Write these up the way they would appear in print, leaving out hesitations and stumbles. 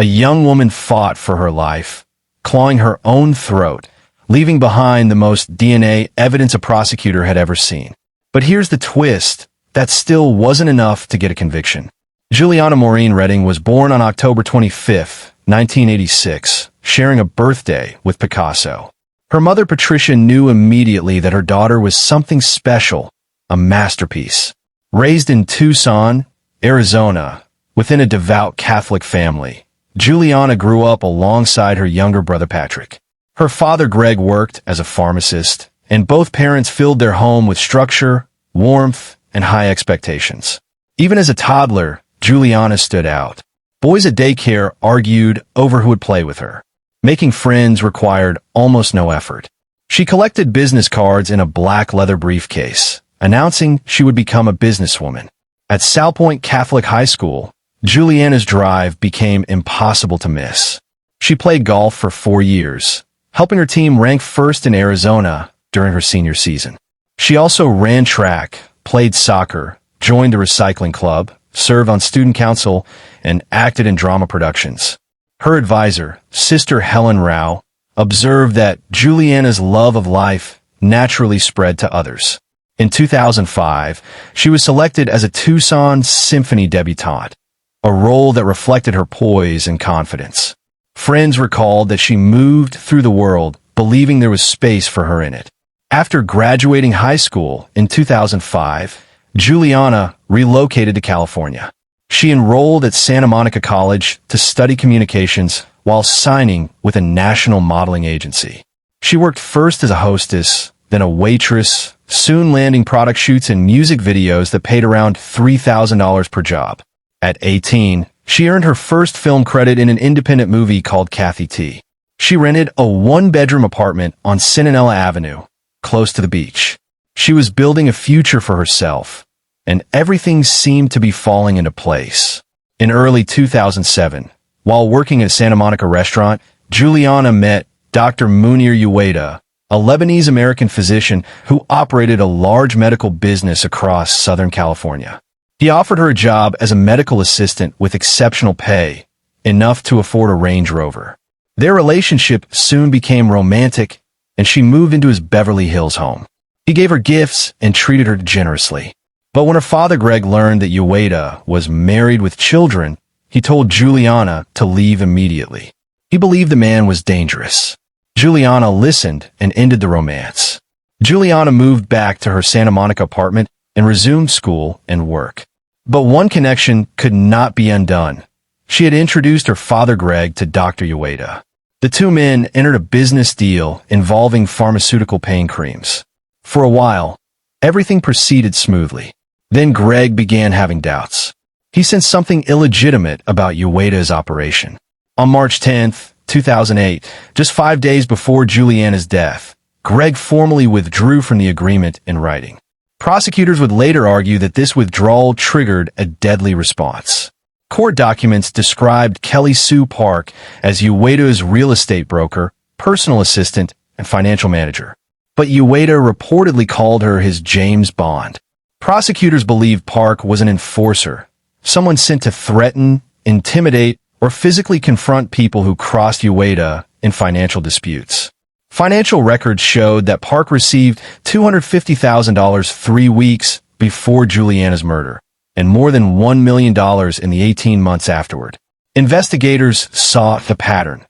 A young woman fought for her life, clawing her own throat, leaving behind the most DNA evidence a prosecutor had ever seen. But here's the twist. That still wasn't enough to get a conviction. Juliana Redding was born on October 25, 1986, sharing a birthday with Picasso. Her mother Patricia knew immediately that her daughter was something special, a masterpiece. Raised in Tucson, Arizona, within a devout Catholic family, Juliana grew up alongside her younger brother Patrick. Her father Greg worked as a pharmacist, and both parents filled their home with structure, warmth, and high expectations. Even as a toddler, Juliana stood out. Boys at daycare argued over who would play with her. Making friends required almost no effort. She collected business cards in a black leather briefcase, announcing she would become a businesswoman. At Salpointe Catholic High School, Juliana's drive became impossible to miss. She played golf for 4 years, helping her team rank first in Arizona during her senior season. She also ran track, played soccer, joined the recycling club, served on student council, and acted in drama productions. Her advisor, Sister Helen Rao, observed that Juliana's love of life naturally spread to others. In 2005, she was selected as a Tucson Symphony debutante, a role that reflected her poise and confidence. Friends recalled that she moved through the world believing there was space for her in it. After graduating high school in 2005, Juliana relocated to California. She enrolled at Santa Monica College to study communications while signing with a national modeling agency. She worked first as a hostess, then a waitress, soon landing product shoots and music videos that paid around $3,000 per job. At 18, she earned her first film credit in an independent movie called Kathy T. She rented a one-bedroom apartment on Cinanella Avenue, close to the beach. She was building a future for herself, and everything seemed to be falling into place. In early 2007, while working at a Santa Monica restaurant, Juliana met Dr. Munir Uwaydah, a Lebanese-American physician who operated a large medical business across Southern California. He offered her a job as a medical assistant with exceptional pay, enough to afford a Range Rover. Their relationship soon became romantic, and she moved into his Beverly Hills home. He gave her gifts and treated her generously. But when her father Greg learned that Uwaydah was married with children, he told Juliana to leave immediately. He believed the man was dangerous. Juliana listened and ended the romance. Juliana moved back to her Santa Monica apartment and resumed school and work. But one connection could not be undone. She had introduced her father Greg to Dr. Uwaydah. The two men entered a business deal involving pharmaceutical pain creams. For a while, everything proceeded smoothly. Then Greg began having doubts. He sensed something illegitimate about Uwaydah's operation. On March 10, 2008, just 5 days before Juliana's death, Greg formally withdrew from the agreement in writing. Prosecutors would later argue that this withdrawal triggered a deadly response. Court documents described Kelly Sue Park as Uwaydah's real estate broker, personal assistant, and financial manager. But Uwaydah reportedly called her his James Bond. Prosecutors believed Park was an enforcer, someone sent to threaten, intimidate, or physically confront people who crossed Uwaydah in financial disputes. Financial records showed that Park received $250,000 3 weeks before Juliana's murder, and more than $1 million in the 18 months afterward. Investigators saw the pattern.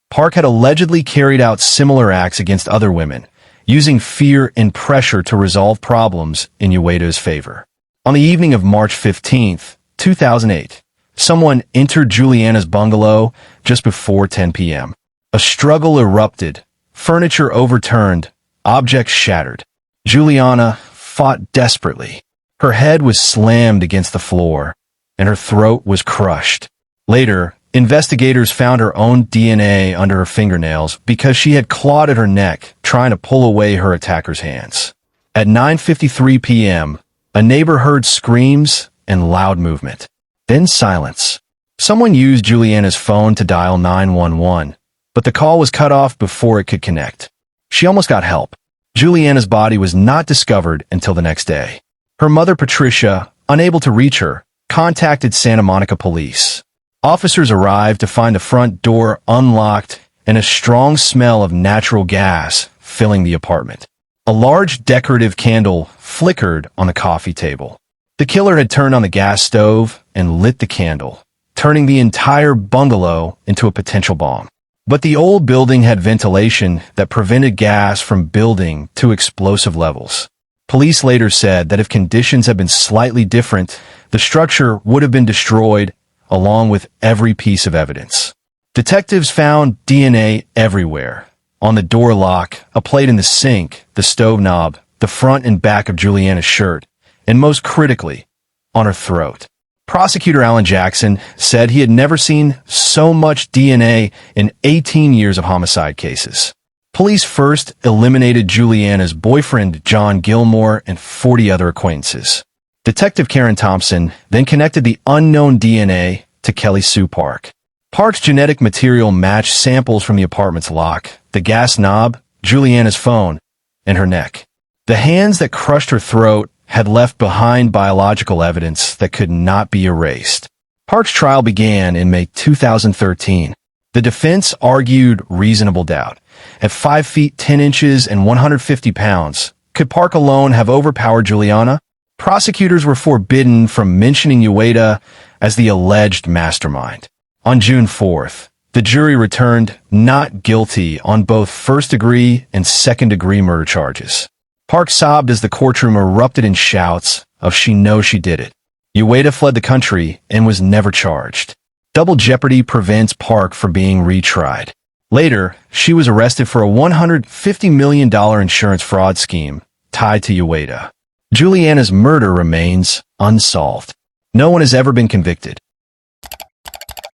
Park had allegedly carried out similar acts against other women, using fear and pressure to resolve problems in Uwaydah's favor. On the evening of March 15, 2008, someone entered Juliana's bungalow just before 10 p.m. A struggle erupted, furniture overturned, objects shattered. Juliana fought desperately. Her head was slammed against the floor, and her throat was crushed. Later, investigators found her own DNA under her fingernails because she had clawed at her neck, trying to pull away her attacker's hands. At 9:53 p.m., a neighbor heard screams and loud movement. Then silence. Someone used Juliana's phone to dial 911, but the call was cut off before it could connect. She almost got help. Juliana's body was not discovered until the next day. Her mother, Patricia, unable to reach her, contacted Santa Monica police. Officers arrived to find the front door unlocked and a strong smell of natural gas filling the apartment. A large decorative candle flickered on the coffee table. The killer had turned on the gas stove and lit the candle, turning the entire bungalow into a potential bomb. But the old building had ventilation that prevented gas from building to explosive levels. Police later said that if conditions had been slightly different, the structure would have been destroyed along with every piece of evidence. Detectives found DNA everywhere. On the door lock, a plate in the sink, the stove knob, the front and back of Juliana's shirt, and most critically, on her throat. Prosecutor Alan Jackson said he had never seen so much DNA in 18 years of homicide cases. Police first eliminated Juliana's boyfriend, John Gilmore, and 40 other acquaintances. Detective Karen Thompson then connected the unknown DNA to Kelly Sue Park. Park's genetic material matched samples from the apartment's lock, the gas knob, Juliana's phone, and her neck. The hands that crushed her throat had left behind biological evidence that could not be erased. Park's trial began in May 2013. The defense argued reasonable doubt. At 5 feet 10 inches and 150 pounds, could Park alone have overpowered Juliana? Prosecutors were forbidden from mentioning Uwaydah as the alleged mastermind. On June 4th, the jury returned not guilty on both first-degree and second-degree murder charges. Park sobbed as the courtroom erupted in shouts of "She knows she did it." Uwaydah fled the country and was never charged. Double jeopardy prevents Park from being retried. Later, she was arrested for a $150 million insurance fraud scheme tied to Uwaydah. Juliana's murder remains unsolved. No one has ever been convicted.